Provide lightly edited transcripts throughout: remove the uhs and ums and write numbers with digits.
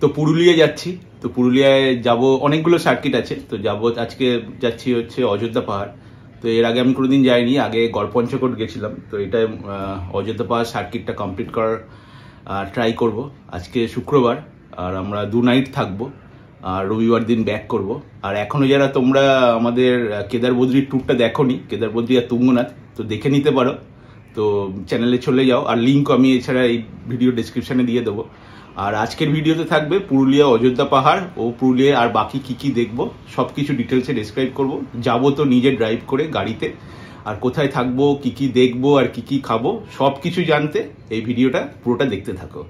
তো পুরুলিয়া যাচ্ছি, তো পুরুলিয়ায় যাব, অনেকগুলো সার্কিট আছে, তো যাব আজকে যাচ্ছি হচ্ছে অযোধ্যা পাহাড়। তো এর আগে আমি কোনোদিন যাইনি, আগে গড়পঞ্চকোট গেছিলাম। তো এটা অযোধ্যা পাহাড় সার্কিটটা কমপ্লিট করার ট্রাই করব। আজকে শুক্রবার, আর আমরা 2 নাইট থাকবো, আর রবিবার দিন ব্যাক করব। আর এখনো যারা তোমরা আমাদের কেদার বদ্রীর ট্যুরটা দেখোনি, কেদার বদ্রী আর তুঙ্গনাথ, তো দেখে নিতে পারো। তো চ্যানেলে চলে যাও, আর লিঙ্ক আমি এছাড়া এই ভিডিও ডেসক্রিপশনে দিয়ে দেবো। আর আজকের ভিডিওতে থাকবে পুরুলিয়া অযোধ্যা পাহাড় ও পুরুলিয়া আর বাকি কি কি দেখবো সব কিছু ডিটেলসে ডেসক্রাইব করব। যাবো তো নিজে ড্রাইভ করে গাড়িতে, আর কোথায় থাকবো, কি কি দেখবো, আর কি কি খাবো সব কিছু জানতে এই ভিডিওটা পুরোটা দেখতে থাকো।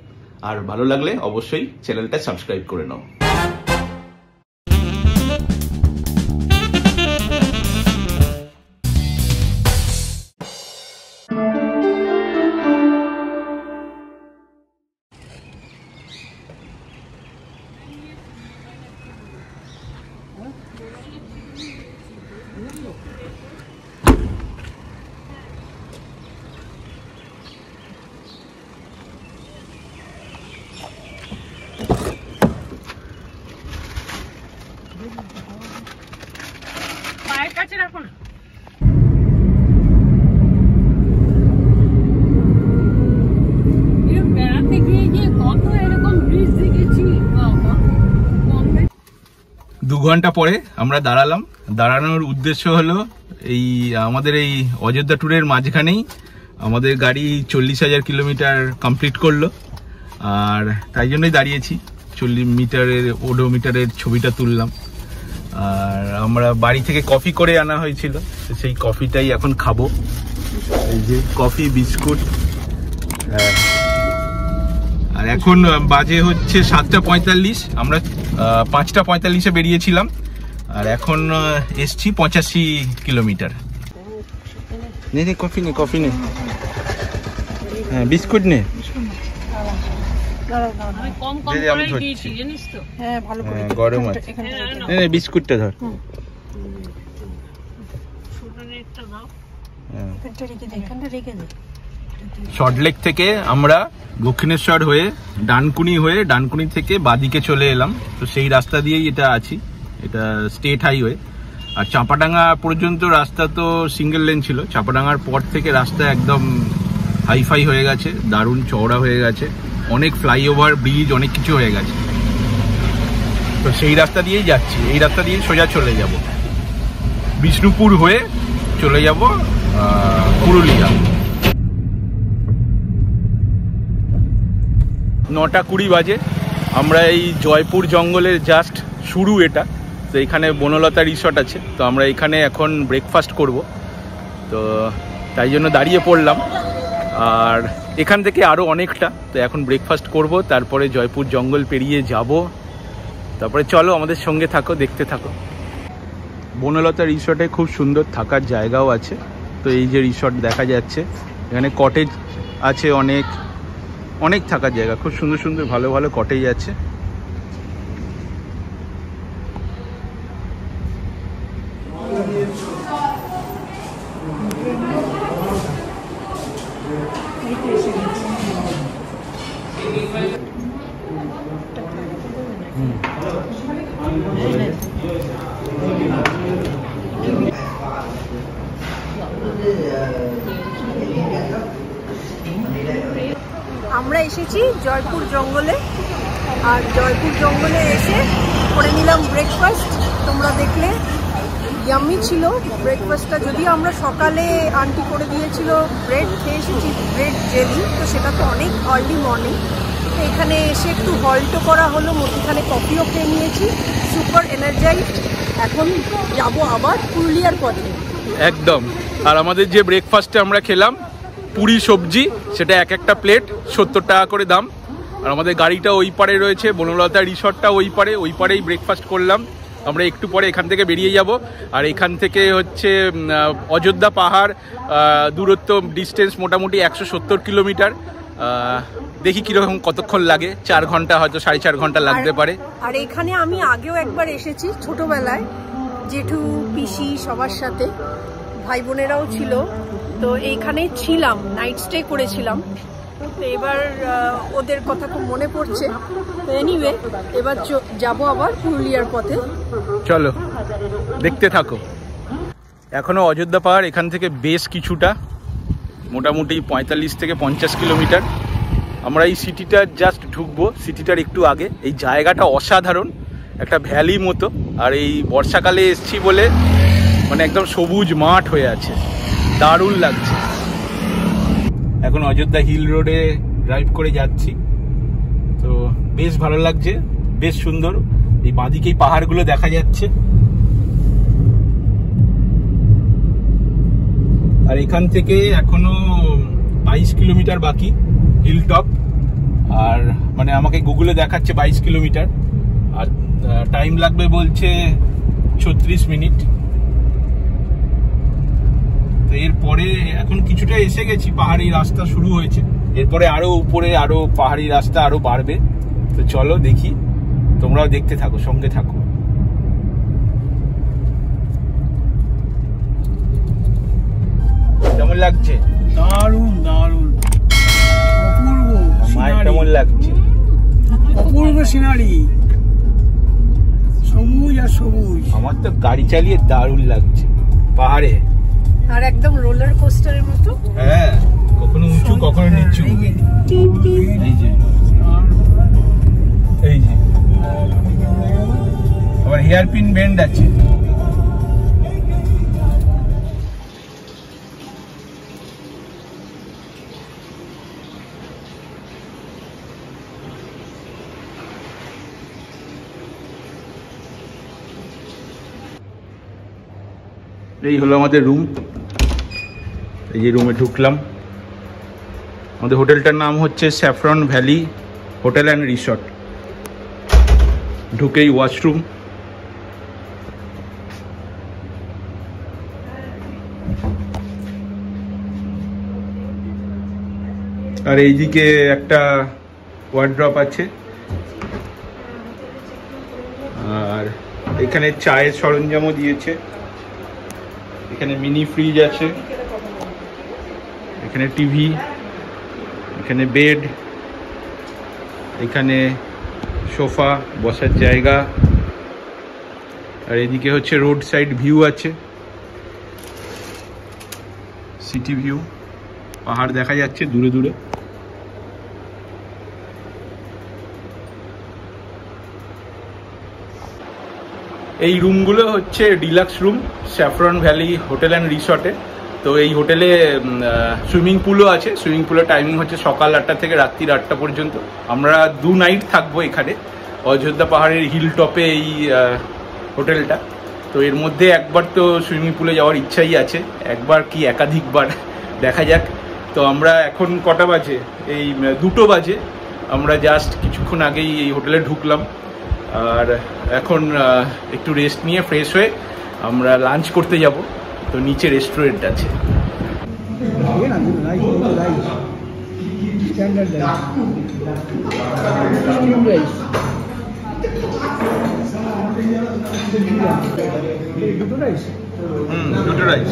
আর ভালো লাগলে অবশ্যই চ্যানেলটা সাবস্ক্রাইব করে নাও। দু ঘন্টা পরে আমরা দাঁড়ানোর উদ্দেশ্য হলো এই আমাদের এই অযোধ্যা ট্যুরের মাঝখানেই আমাদের গাড়ি 40,000 কিলোমিটার কমপ্লিট করলো, আর তাই জন্যই দাঁড়িয়েছি। 40 মিটারের ওডোমিটারের ছবিটা তুললাম। আর আমরা বাড়ি থেকে কফি করে আনা হয়েছিল, সেই কফিটাই এখন খাবো। এই যে কফি, বিস্কুট। আর এখন বাজে হচ্ছে 7:45, আমরা 5:45-এ বেরিয়েছিলাম, আর এখন এসছি 85 কিলোমিটার। নে কফি নে, হ্যাঁ বিস্কুট নে। আমি ধরছি, গরম আছে, বিস্কুটটা ধর। শর্টলেক থেকে আমরা দক্ষিণেশ্বর হয়ে ডানকুনি থেকে বাদিকে চলে এলাম। তো সেই রাস্তা দিয়েই এটা আছি, এটা স্টেট হাইওয়ে। আর চাঁপাডাঙ্গা পর্যন্ত রাস্তা তো সিঙ্গেল লেন ছিল, চাঁপাডাঙ্গার পর থেকে রাস্তা একদম হাইফাই হয়ে গেছে, দারুণ চওড়া হয়ে গেছে, অনেক ফ্লাইওভার, ব্রিজ, অনেক কিছু হয়ে গেছে। তো সেই রাস্তা দিয়েই যাচ্ছি, এই রাস্তা দিয়েই সোজা চলে যাব, বিষ্ণুপুর হয়ে চলে যাব পুরুলিয়া। 9:20 বাজে। আমরা এই জয়পুর জঙ্গলের জাস্ট শুরু এটা। তো এখানে বনলতা রিসর্ট আছে, তো আমরা এখানে এখন ব্রেকফাস্ট করব, তো তাই জন্য দাঁড়িয়ে পড়লাম। আর এখান থেকে আরও অনেকটা, তো এখন ব্রেকফাস্ট করব, তারপরে জয়পুর জঙ্গল পেরিয়ে যাব। তারপরে চলো আমাদের সঙ্গে থাকো, দেখতে থাকো। বনলতা রিসর্টে খুব সুন্দর থাকার জায়গাও আছে। তো এই যে রিসর্ট দেখা যাচ্ছে, এখানে কটেজ আছে, অনেক থাকার জায়গা, খুব সুন্দর সুন্দর ভালো ভালো কটেজ আছে। আমরা এসেছি জয়পুর জঙ্গলে, আর জয়পুর জঙ্গলে এসে করে নিলাম ব্রেকফাস্ট। তোমরা দেখলে ইয়াম্মি ছিল ব্রেকফাস্টটা, যদিও আমরা সকালে আন্টি করে দিয়েছিল ব্রেড খেয়ে এসেছি, ব্রেড জেলি, তো সেটা তো অনেক আর্লি মর্নিং। এখানে এসে একটু হল্টও করা হলো, মধ্যখানে কফিও খেয়ে নিয়েছি, সুপার এনার্জাইজড। এখন যাবো আবার পুরুলিয়ার পথে একদম। আর আমাদের যে ব্রেকফাস্টে আমরা খেলাম পুরি সবজি, সেটা একটা প্লেট 70 টাকা করে দাম। আর আমাদের গাড়িটা ওই পারে রয়েছে, বনলতা রিসর্টটা ওই পারেই ব্রেকফাস্ট করলাম। আমরা একটু পরে এখান থেকে বেরিয়ে যাব। আর এখান থেকে হচ্ছে অযোধ্যা পাহাড় দূরত্ব ডিস্টেন্স মোটামুটি 170 কিলোমিটার। দেখি কিরকম কতক্ষণ লাগে, 4 ঘন্টা হয়তো 4.5 ঘন্টা লাগতে পারে। আর এখানে আমি আগেও একবার এসেছি ছোটবেলায়, জেঠু পিসি সবার সাথে, ভাই বোনেরাও ছিল, তো এইখানে ছিলাম, নাইট স্টে করেছিলাম। তো এবার ওদের কথা খুব মনে পড়ছে। তো এনিওয়ে এবার যাবো আবার পুরুলিয়ার পথে। চলো দেখতে থাকো। এখনো অযোধ্যা পাহাড় এখান থেকে বেশ কিছুটা, মোটামুটি 45 থেকে 50 কিলোমিটার। আমরা এই সিটিটা জাস্ট ঢুকবো, সিটিটার একটু আগে। এই জায়গাটা অসাধারণ, একটা ভ্যালি মতো। আর এই বর্ষাকালে এসছি বলে মানে একদম সবুজ মাঠ হয়ে আছে, দারুণ লাগছে। এখন অযোধ্যা হিল রোডে ড্রাইভ করে যাচ্ছি, তো বেশ ভালো লাগছে, বেশ সুন্দর। এই বাঁদিকেই পাহাড়গুলো দেখা যাচ্ছে। আর এখান থেকে এখনো 22 কিলোমিটার বাকি হিল টপ। আর মানে আমাকে গুগলে দেখাচ্ছে 22 কিলোমিটার, আর টাইম লাগবে বলছে 36 মিনিট। তো এরপরে এখন কিছুটা এসে গেছি, পাহাড়ি রাস্তা শুরু হয়েছে। এরপরে আরো উপরে আরো পাহাড়ি রাস্তা আরো বাড়বে। তো চলো দেখি, তোমরাও দেখতে থাকো, সঙ্গে থাকো। কেমন লাগছে? দারুণ দারুণ, অপূর্ব। মায়ের কেমন লাগছে? অপূর্ব সিনারি, সবুজ আর সবুজ। আমার তো গাড়ি চালিয়ে দারুণ লাগছে পাহাড়ে। আর একদম রোলার কোস্টারের মতো। হ্যাঁ, কখনো উঁচু কখনো নিচু। এই যে এই যে আবার হেয়ার পিন বেন্ড আছে। এই হলো আমাদের রুম। এই যে রুমে ঢুকলাম। আমাদের হোটেলটার নাম হচ্ছে saffron valley hotel and resort. ঢুকেই ওয়াশরুম, আর এইদিকে একটা ওয়ার্ড্রপ আছে। আর এখানে চায়ের সরঞ্জামও দিয়েছে। এখানে মিনি ফ্রিজ আছে, এখানে টিভি, এখানে বেড, এখানে সোফা, বসার জায়গা। আর এদিকে হচ্ছে রোড সাইড ভিউ আছে, সিটি ভিউ, পাহাড় দেখা যাচ্ছে দূরে দূরে। এই রুমগুলো হচ্ছে deluxe room saffron valley hotel and রিসর্টে। তো এই হোটেলে সুইমিং পুলও আছে। সুইমিং পুলের টাইমিং হচ্ছে সকাল 8টা থেকে রাত্রির 8টা পর্যন্ত। আমরা 2 নাইট থাকবো এখানে, অযোধ্যা পাহাড়ের হিল টপে এই হোটেলটা। তো এর মধ্যে একবার তো সুইমিং পুলে যাওয়ার ইচ্ছাই আছে, একবার কি একাধিকবার, দেখা যাক। তো আমরা এখন কটা বাজে? এই 2টো বাজে। আমরা জাস্ট কিছুক্ষণ আগেই এই হোটেলে ঢুকলাম। আর এখন একটু রেস্ট নিয়ে ফ্রেশ হয়ে আমরা লাঞ্চ করতে যাব। তো নিচে রেস্টুরেন্ট আছে। দুটো রাইস।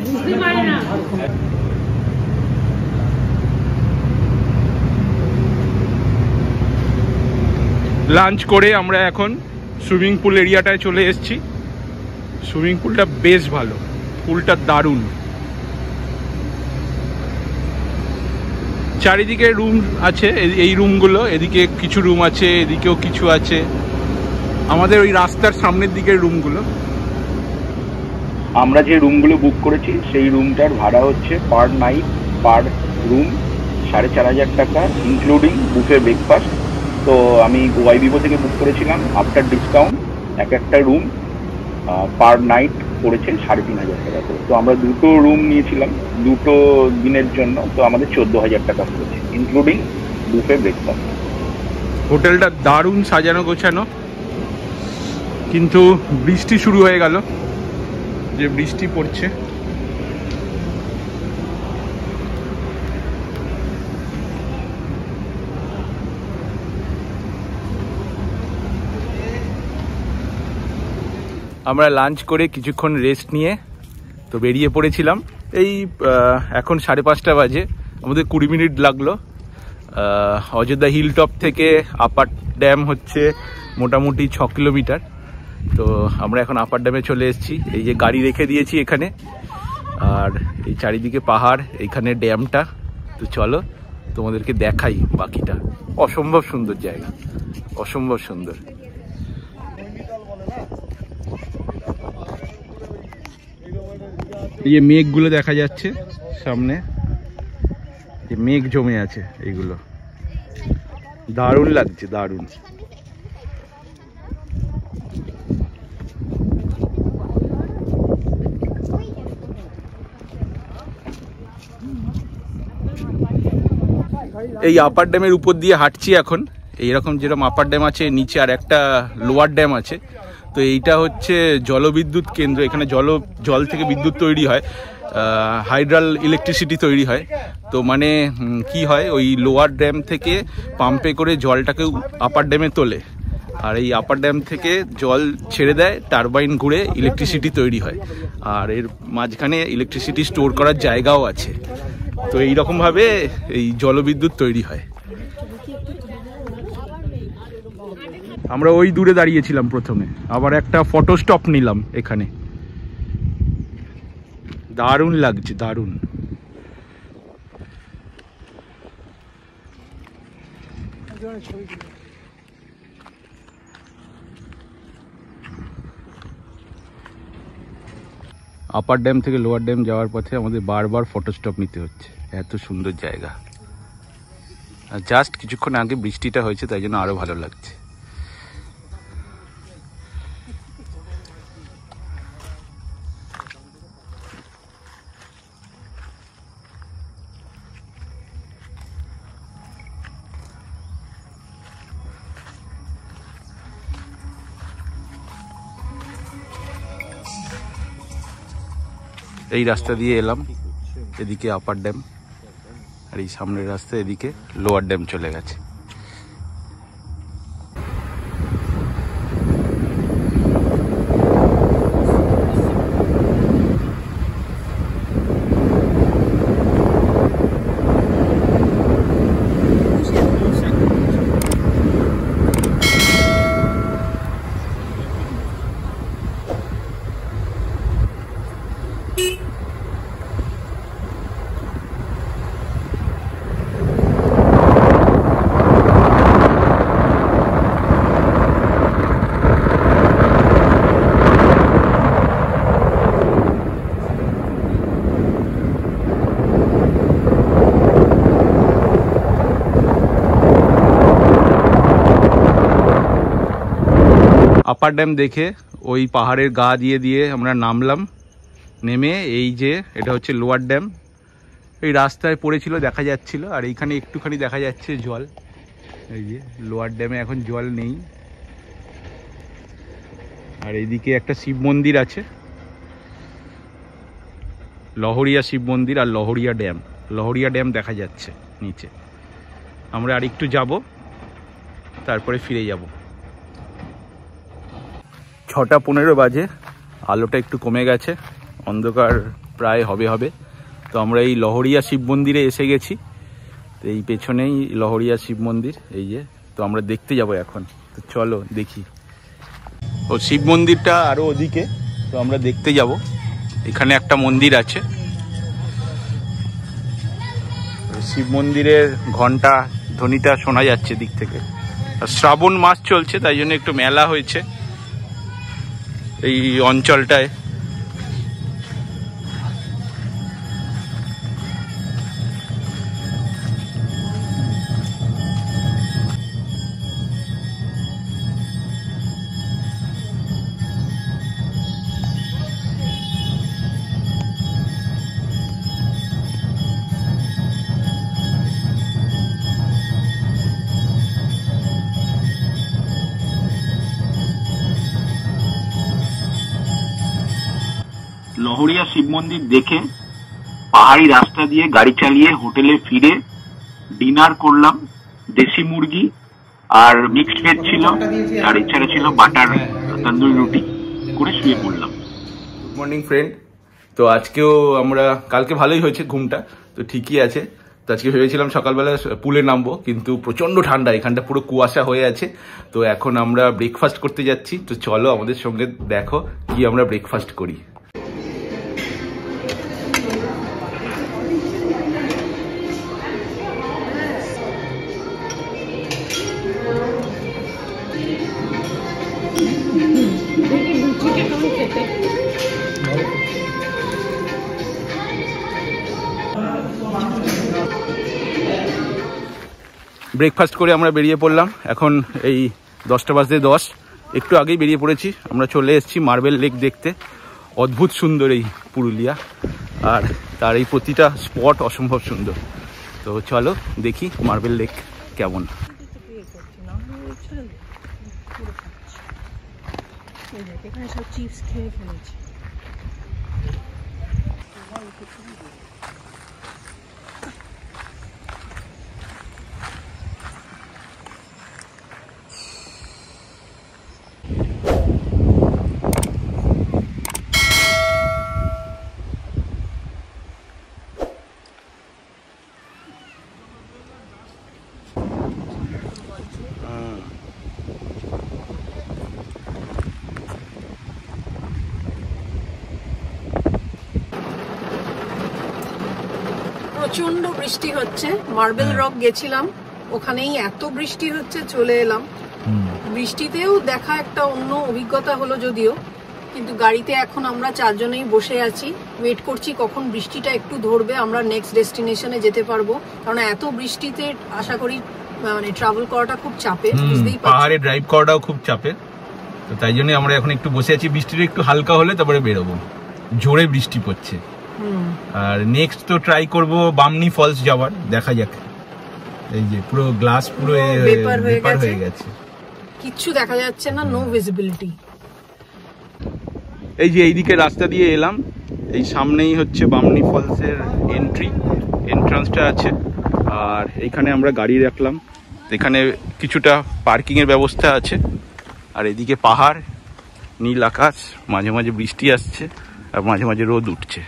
বুঝতে পারি না। লাঞ্চ করে আমরা এখন সুইমিং পুল এরিয়াটায় চলে এসেছি। সুইমিং পুলটা বেশ ভালো, পুলটা দারুণ। চারিদিকে রুম আছে, এই রুমগুলো, এদিকে কিছু রুম আছে, এদিকেও কিছু আছে। আমাদের ওই রাস্তার সামনের দিকের রুমগুলো। আমরা যে রুমগুলো বুক করেছি সেই রুমটার ভাড়া হচ্ছে পার নাইট পার রুম 4,500 টাকা, ইনক্লুডিং বুফে ব্রেকফাস্ট। তো আমি ওয়াইবিবো থেকে বুক করেছিলাম, আফটার ডিসকাউন্ট এক একটা রুম পার নাইট পড়েছে 3,500 টাকা করে। তো আমরা 2টো রুম নিয়েছিলাম 2টো দিনের জন্য, তো আমাদের 14,000 টাকা পড়েছে, ইনক্লুডিং বুফে ব্রেকফাস্ট। হোটেলটা দারুণ সাজানো গোছানো, কিন্তু বৃষ্টি শুরু হয়ে গেল, যে বৃষ্টি পড়ছে। আমরা লাঞ্চ করে কিছুক্ষণ রেস্ট নিয়ে তো বেরিয়ে পড়েছিলাম। এই এখন 5:30 বাজে, আমাদের 20 মিনিট লাগলো। অযোধ্যা হিল টপ থেকে আপার ড্যাম হচ্ছে মোটামুটি 6 কিলোমিটার। তো আমরা এখন আপার ড্যামে চলে এসেছি। এই যে গাড়ি রেখে দিয়েছি এখানে, আর এই চারিদিকে পাহাড়, এইখানে ড্যামটা। তো চলো তোমাদেরকে দেখাই বাকিটা। অসম্ভব সুন্দর জায়গা, অসম্ভব সুন্দর। এই যে মেঘগুলো দেখা যাচ্ছে সামনে, যে মেঘ জমে আছে, এইগুলো দারুণ লাগছে, দারুণ। এই আপার ড্যামের উপর দিয়ে হাঁটছি এখন। এইরকম যেরকম আপার ড্যাম আছে, নিচে আর একটা লোয়ার ড্যাম আছে। তো এইটা হচ্ছে জলবিদ্যুৎ কেন্দ্র। এখানে জল থেকে বিদ্যুৎ তৈরি হয়, হাইড্রাল ইলেকট্রিসিটি তৈরি হয়। তো মানে কি হয়, ওই লোয়ার ড্যাম থেকে পাম্পে করে জলটাকে আপার ড্যামে তোলে, আর এই আপার ড্যাম থেকে জল ছেড়ে দেয়, টারবাইন ঘুরে ইলেকট্রিসিটি তৈরি হয়। আর এর মাঝখানে ইলেকট্রিসিটি স্টোর করার জায়গাও আছে। তো এইরকমভাবে এই জলবিদ্যুৎ তৈরি হয়। আমরা ওই দূরে দাঁড়িয়েছিলাম প্রথমে, আবার একটা ফটো স্টপ নিলাম এখানে। দারুণ লাগছে, দারুণ। আপার ড্যাম থেকে লোয়ার ড্যাম যাওয়ার পথে আমাদের বারবার ফটো স্টপ নিতে হচ্ছে, এত সুন্দর জায়গা। আর জাস্ট কিছুক্ষণ আগে বৃষ্টিটা হয়েছে, তাই জন্য আরো ভালো লাগছে। এই রাস্তা দিয়ে এলাম, এদিকে আপার ড্যাম, আর এই সামনের রাস্তা এদিকে লোয়ার ড্যাম চলে গেছে। আপার ড্যাম দেখে ওই পাহাড়ের গা দিয়ে আমরা নামলাম। নেমে এই যে এটা হচ্ছে লোয়ার ড্যাম, এই রাস্তায় পড়েছিল, দেখা যাচ্ছিল। আর এইখানে একটুখানি দেখা যাচ্ছে জল। এই যে লোয়ার ড্যামে এখন জল নেই। আর এইদিকে একটা শিব মন্দির আছে, লহরিয়া শিব মন্দির, আর লহরিয়া ড্যাম দেখা যাচ্ছে নিচে। আমরা আর একটু যাব, তারপরে ফিরে যাব। 6:15 বাজে, আলোটা একটু কমে গেছে, অন্ধকার প্রায় হবে। তো আমরা এই লহরিয়া শিব মন্দিরে এসে গেছি। তো এই পেছনেই লহরিয়া শিব মন্দির, এই যে। তো আমরা দেখতে যাব এখন। তো চলো দেখি। ও শিব মন্দিরটা আরো ওদিকে, তো আমরা দেখতে যাব। এখানে একটা মন্দির আছে, শিব মন্দিরের ঘন্টা ধ্বনিটা শোনা যাচ্ছে দিক থেকে। আর শ্রাবণ মাস চলছে, তাই জন্য একটু মেলা হয়েছে এই অঞ্চলটায়। লহরিয়া শিব মন্দির দেখে পাহাড়ি রাস্তা দিয়ে গাড়ি চালিয়ে হোটেলে ফিরে ডিনার করলাম। দেশি মুরগি আর মিক্সড ভেজ ছিল, আর এছাড়া ছিল বাটার তন্দুরি রুটি। করে শুয়ে পড়লাম। Good morning friend. তো আজকেও আমরা, কালকে ভালোই হয়েছে ঘুমটা, তো ঠিকই আছে। তো আজকে ভেবেছিলাম সকালবেলা পুলে নামবো, কিন্তু প্রচন্ড ঠান্ডা, এখানটা পুরো কুয়াশা হয়ে আছে। তো এখন আমরা ব্রেকফাস্ট করতে যাচ্ছি। তো চলো আমাদের সঙ্গে দেখো কি আমরা ব্রেকফাস্ট করি। ব্রেকফাস্ট করে আমরা বেরিয়ে পড়লাম। এখন এই 10:10, একটু আগেই বেরিয়ে পড়েছি। আমরা চলে এসেছি মার্বেল লেক দেখতে। অদ্ভুত সুন্দর এই পুরুলিয়া, আর তার এই প্রতিটা স্পট অসম্ভব সুন্দর। তো চলো দেখি মার্বেল লেক কেমন। এখানে সব চিপস খেয়ে ফেলেছি। প্রচন্ড বৃষ্টি হচ্ছে। মার্বেল রক গেছিলাম, ওখানেই এত বৃষ্টি হচ্ছে, চলে এলাম। বৃষ্টিতেও দেখা একটা অন্য অভিজ্ঞতা হলো যদিও, কিন্তু গাড়িতে এখন আমরা 4 জনেই বসে আছি, ওয়েট করছি কখন বৃষ্টিটা একটু ধরবে, আমরা নেক্সট ডেস্টিনেশনে যেতে পারবো। কারণ এত বৃষ্টিতে আশা করি মানে ট্রাভেল করাটা খুব চাপের, বুঝতেই পারছি। পাহাড়ে ড্রাইভ করাটাও খুব চাপের, তো তাই জন্য আমরা এখন একটু বসে আছি। বৃষ্টিটা একটু হালকা হলে তারপরে বেরোবো। জোরে বৃষ্টি পড়ছে। আর নেক্সট তো ট্রাই করব বামনি ফলস যাওয়ার, দেখা যাক। এই যে পুরো গ্লাস পুরো পেপার হয়ে গেছে, কিচ্ছু দেখা যাচ্ছে না, নো ভিজিবিলিটি। এই যে এইদিকে রাস্তা দিয়ে এলাম, এই সামনেই হচ্ছে বামনি ফলসের এন্ট্রান্সটা আছে। আর এইখানে আমরা গাড়ি রাখলাম, এখানে কিছুটা পার্কিং এর ব্যবস্থা আছে। আর এদিকে পাহাড়, নীল আকাশ, মাঝে মাঝে বৃষ্টি আসছে আর মাঝে মাঝে রোদ উঠছে।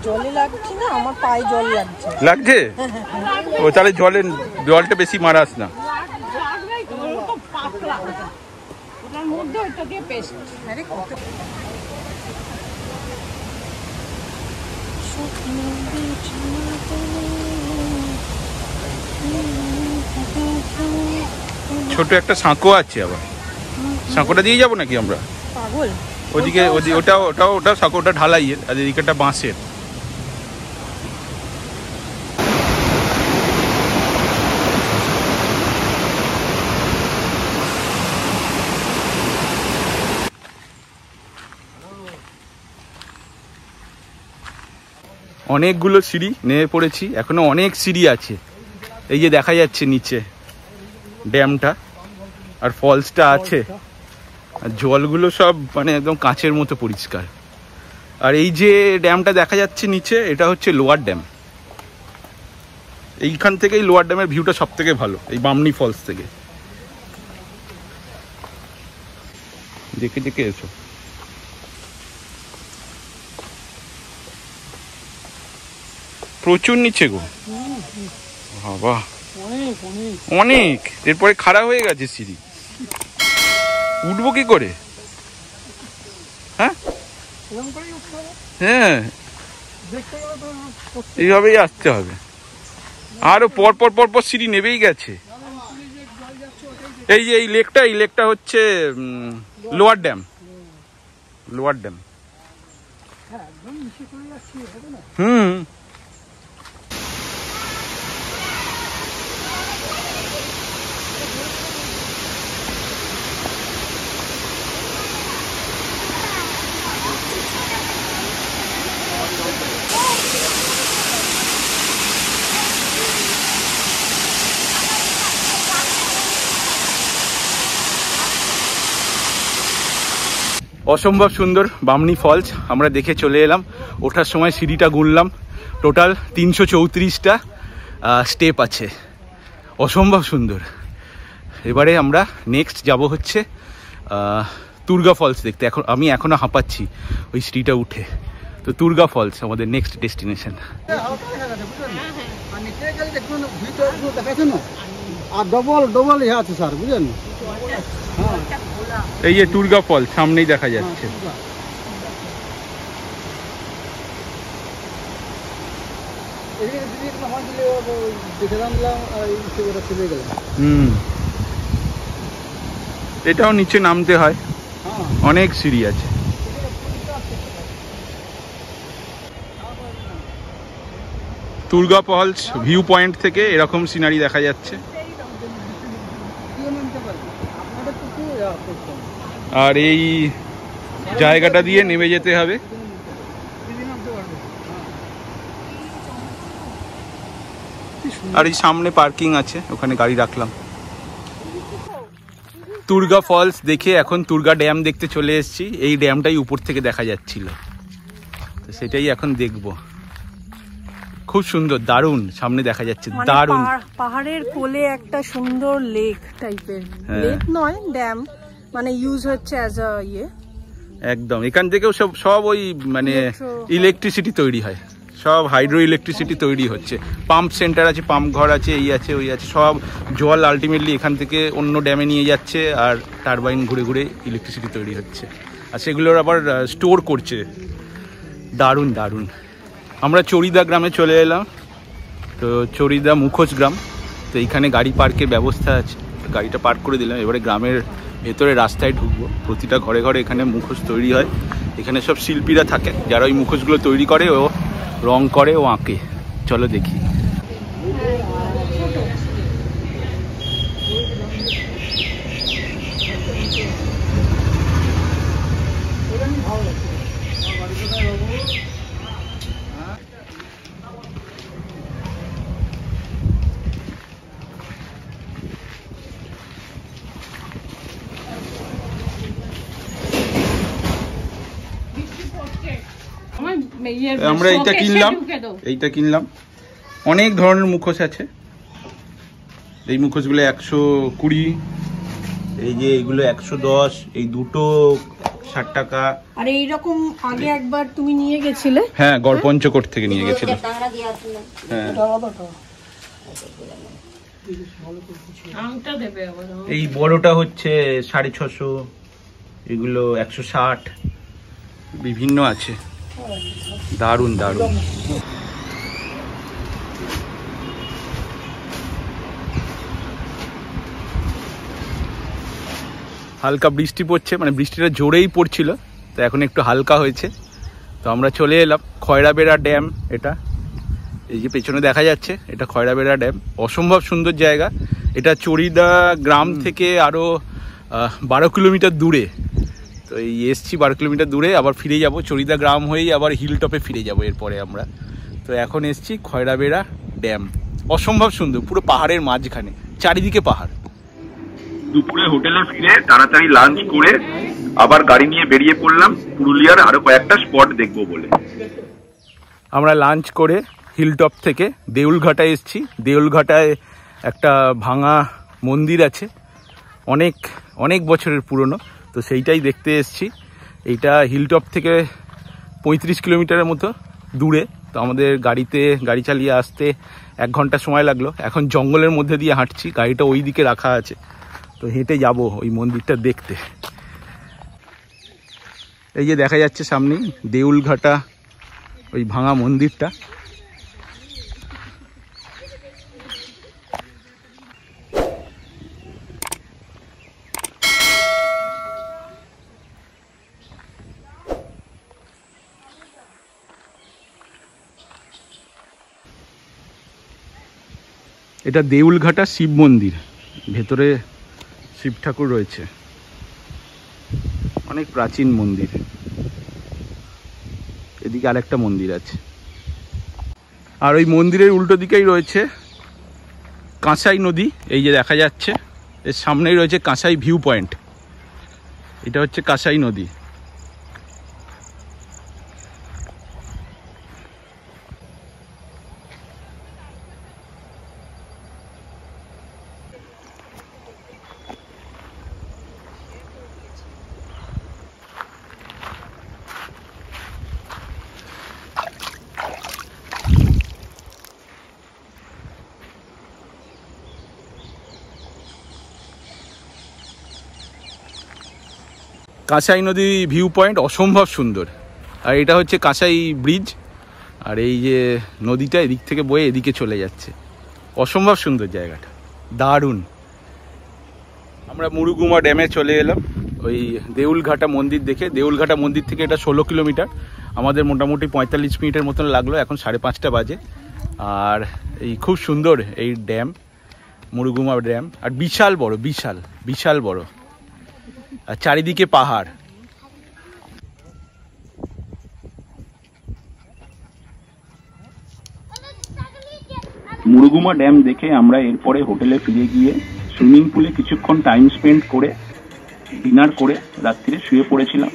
জলে লাগছে না, আমার পায়ে জল লাগছে। লাগছে? ও তাহলে জলটা বেশি মারাস না। ছোট একটা সাঁকো আছে, আবার সাঁকোটা দিয়ে যাবো নাকি আমরা? পাগল। ওদিকে ওটা সাঁকোটা ঢালাইয়ের, আর এদিকে একটা বাঁশের। অনেকগুলো সিঁড়ি নেমে পড়েছি, এখনো অনেক সিঁড়ি আছে। এই যে দেখা যাচ্ছে নিচে ড্যামটা আর ফলসটা আছে, আর জলগুলো সব মানে একদম কাঁচের মতো পরিষ্কার। আর এই যে ড্যামটা দেখা যাচ্ছে নিচে, এটা হচ্ছে লোয়ার ড্যাম। এইখান থেকেই লোয়ার ড্যামের ভিউটা সব থেকে ভালো, এই বামনি ফলস থেকে। দেখে দেখে এসো। প্রচুর নিচে গো, বাবা অনেক। এরপরে খাড়া হয়ে গেছে সিঁড়ি, উঠবো কি করে? হ্যাঁ হ্যাঁ, এইভাবেই আসতে হবে। আরো পর সিঁড়ি নেবেই গেছে। এই যে এই লেকটা হচ্ছে লোয়ার ড্যাম। হুম, অসম্ভব সুন্দর বামনি ফলস আমরা দেখে চলে এলাম। ওঠার সময় সিঁড়িটা গুনলাম, টোটাল 334টা স্টেপ আছে। অসম্ভব সুন্দর। এবারে আমরা নেক্সট যাব হচ্ছে তুর্গা ফলস দেখতে। আমি এখনো হাঁপাচ্ছি ওই সিঁড়িটা উঠে। তো তুর্গা ফলস আমাদের নেক্সট ডেস্টিনেশন। আর ডবল ডবল ইয়ে আছে স্যার, বুঝলেন? এই যে তুর্গা ফলস সামনেই দেখা যাচ্ছে। এটাও নিচে নামতে হয়, অনেক সিঁড়ি আছে। তুর্গা ফলস ভিউ পয়েন্ট থেকে এরকম সিনারি দেখা যাচ্ছে। আর এই জায়গাটা দিয়ে নেমে যেতে হবে। আর এই সামনে পার্কিং আছে, ওখানে গাড়ি রাখলাম। তুর্গা ফলস দেখে এখন তুর্গা ড্যাম দেখতে চলে এসেছি। এই ড্যামটাই উপর থেকে দেখা যাচ্ছিল, তো সেটাই এখন দেখব। খুব সুন্দর, দারুণ সামনে দেখা যাচ্ছে, দারুণ। পাহাড়ের কোলে একটা সুন্দর লেক টাইপের, লেক নয় ড্যাম, মানে ইউজ হচ্ছে অ্যাজ আ ইয়ে। একদম এখান থেকেও সব ওই মানে ইলেকট্রিসিটি তৈরি হয়, সব হাইড্রো ইলেকট্রিসিটি তৈরি হচ্ছে। পাম্প সেন্টার আছে, পাম্প ঘর আছে, এই আছে ওই আছে, সব জল আলটিমেটলি এখান থেকে অন্য ড্যামে নিয়ে যাচ্ছে, আর টারবাইন ঘুরে ঘুরে ইলেকট্রিসিটি তৈরি হচ্ছে, আর সেগুলোর আবার স্টোর করছে। দারুণ দারুণ। আমরা চরিদা গ্রামে চলে এলাম। তো চরিদা মুখোশ গ্রাম, তো এইখানে গাড়ি পার্কের ব্যবস্থা আছে, গাড়িটা পার্ক করে দিলাম। এবারে গ্রামের ভেতরে রাস্তায় ঢুকবো। প্রতিটা ঘরে ঘরে এখানে মুখোশ তৈরি হয়। এখানে সব শিল্পীরা থাকে, যারা ওই মুখোশগুলো তৈরি করে, ও রং করে, ও আঁকে। চলো দেখি। আমরা এইটা কিনলাম। অনেক ধরনের মুখোশ আছে। এই মুখোশগুলো 120, এই যে এইগুলো 110, এই দুটো 60 টাকা। আর এইরকম আগে একবার তুমি নিয়ে গেছিলে? হ্যাঁ, গড়পঞ্চকোট থেকে নিয়ে গেছিলাম। হ্যাঁ, এই বড়টা হচ্ছে 650, এগুলো 160, বিভিন্ন আছে। দারুণ দারুণ। হালকা বৃষ্টি পড়ছে, মানে বৃষ্টিটা জোরেই পড়ছিল, তো এখন একটু হালকা হয়েছে। তো আমরা চলে এলাম খয়রাবেড়া ড্যাম। এটা এই যে পেছনে দেখা যাচ্ছে, এটা খয়রাবেড়া ড্যাম। অসম্ভব সুন্দর জায়গা। এটা চরিদা গ্রাম থেকে আরও 12 কিলোমিটার দূরে। তো এই এসছি 12 কিলোমিটার দূরে, আবার ফিরে যাব চরিদা গ্রাম হয়েই, আবার হিল টপে ফিরে যাব এরপরে আমরা। তো এখন এসছি খয়রাবেড়া ড্যাম। অসম্ভব সুন্দর, পুরো পাহাড়ের মাঝখানে, চারিদিকে পাহাড়। দুপুরে হোটেলে ফিরে তাড়াতাড়ি লাঞ্চ করে আবার গাড়ি নিয়ে বেরিয়ে পড়লাম পুরুলিয়ার আরো কয়েকটা স্পট দেখবো বলে। আমরা লাঞ্চ করে হিলটপ থেকে দেউলঘাটায় এসছি। দেউলঘাটায় একটা ভাঙা মন্দির আছে, অনেক অনেক বছরের পুরনো, তো সেইটাই দেখতে এসছি। এইটা হিলটপ থেকে 35 কিলোমিটারের মতো দূরে। তো আমাদের গাড়ি চালিয়ে আসতে 1 ঘন্টা সময় লাগলো। এখন জঙ্গলের মধ্যে দিয়ে হাঁটছি, গাড়িটা ওই দিকে রাখা আছে, তো হেঁটে যাব ওই মন্দিরটা দেখতে। এই যে দেখা যাচ্ছে সামনেই দেউলঘাটা, ওই ভাঙা মন্দিরটা। এটা দেউলঘাটা শিব মন্দির, ভেতরে শিব ঠাকুর রয়েছে, অনেক প্রাচীন মন্দির। এদিকে আরেকটা মন্দির আছে, আর ওই মন্দিরের উল্টো দিকেই রয়েছে কাঁসাই নদী। এই যে দেখা যাচ্ছে, এর সামনেই রয়েছে কাঁসাই ভিউ পয়েন্ট। এটা হচ্ছে কাঁসাই নদী। কাঁসাই নদী ভিউ পয়েন্ট অসম্ভব সুন্দর। আর এটা হচ্ছে কাঁসাই ব্রিজ, আর এই যে নদীটা এদিক থেকে বয়ে এদিকে চলে যাচ্ছে। অসম্ভব সুন্দর জায়গাটা, দারুণ। আমরা মুরুগুমা ড্যামে চলে এলাম ওই দেউলঘাটা মন্দির দেখে। দেউলঘাটা মন্দির থেকে এটা 16 কিলোমিটার, আমাদের মোটামুটি 45 মিনিটের মতন লাগলো। এখন 5:30 বাজে। আর এই খুব সুন্দর এই ড্যাম, মুরুগুমা ড্যাম, আর বিশাল বড়, বিশাল বিশাল বড়, আর চারিদিকে পাহাড়। মুরুগুমা ড্যাম দেখে আমরা এরপরে হোটেলে ফিরে গিয়ে সুইমিং পুলে কিছুক্ষণ টাইম স্পেন্ড করে ডিনার করে রাত্রিরে শুয়ে পড়েছিলাম,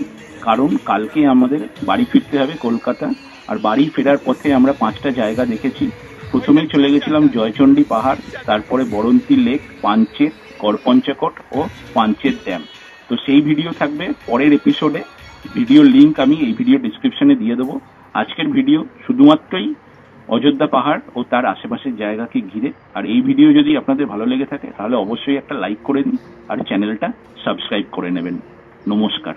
কারণ কালকে আমাদের বাড়ি ফিরতে হবে কলকাতা। আর বাড়ি ফেরার পথে আমরা 5টা জায়গা দেখেছি। প্রথমেই চলে গেছিলাম জয়চণ্ডী পাহাড়, তারপরে বরন্তী লেক, পাঞ্চেত, গড়পঞ্চকোট ও পাঞ্চেত ড্যাম। তো সেই ভিডিও থাকবে পরের এপিসোডে। ভিডিওর লিঙ্ক আমি এই ভিডিও ডিসক্রিপশনে দিয়ে দেবো। আজকের ভিডিও শুধুমাত্রই অযোধ্যা পাহাড় ও তার আশেপাশের জায়গাকে ঘিরে। আর এই ভিডিও যদি আপনাদের ভালো লেগে থাকে তাহলে অবশ্যই একটা লাইক করে দিন আর চ্যানেলটা সাবস্ক্রাইব করে নেবেন। নমস্কার।